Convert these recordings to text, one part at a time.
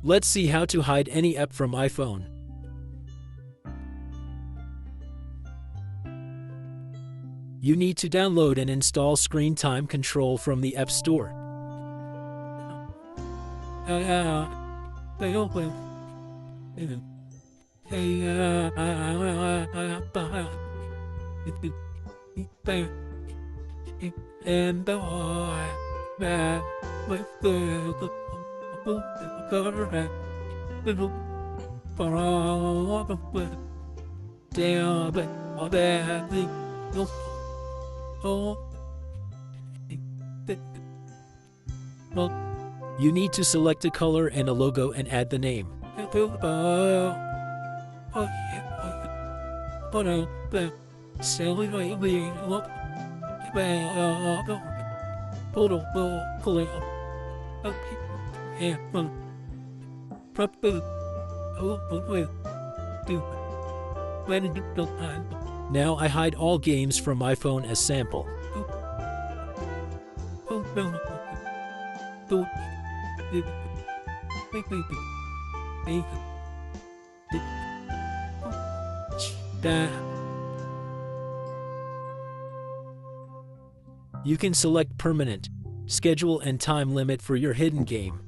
Let's see how to hide any app from iPhone. You need to download and install Screen Time Control from the App Store. You need to select a color and a logo and add the name. Now I hide all games from iPhone as sample. You can select permanent, schedule and time limit for your hidden game.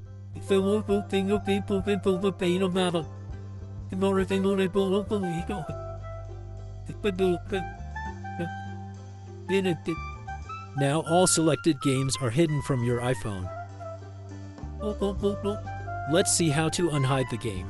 Now all selected games are hidden from your iPhone. Let's see how to unhide the game.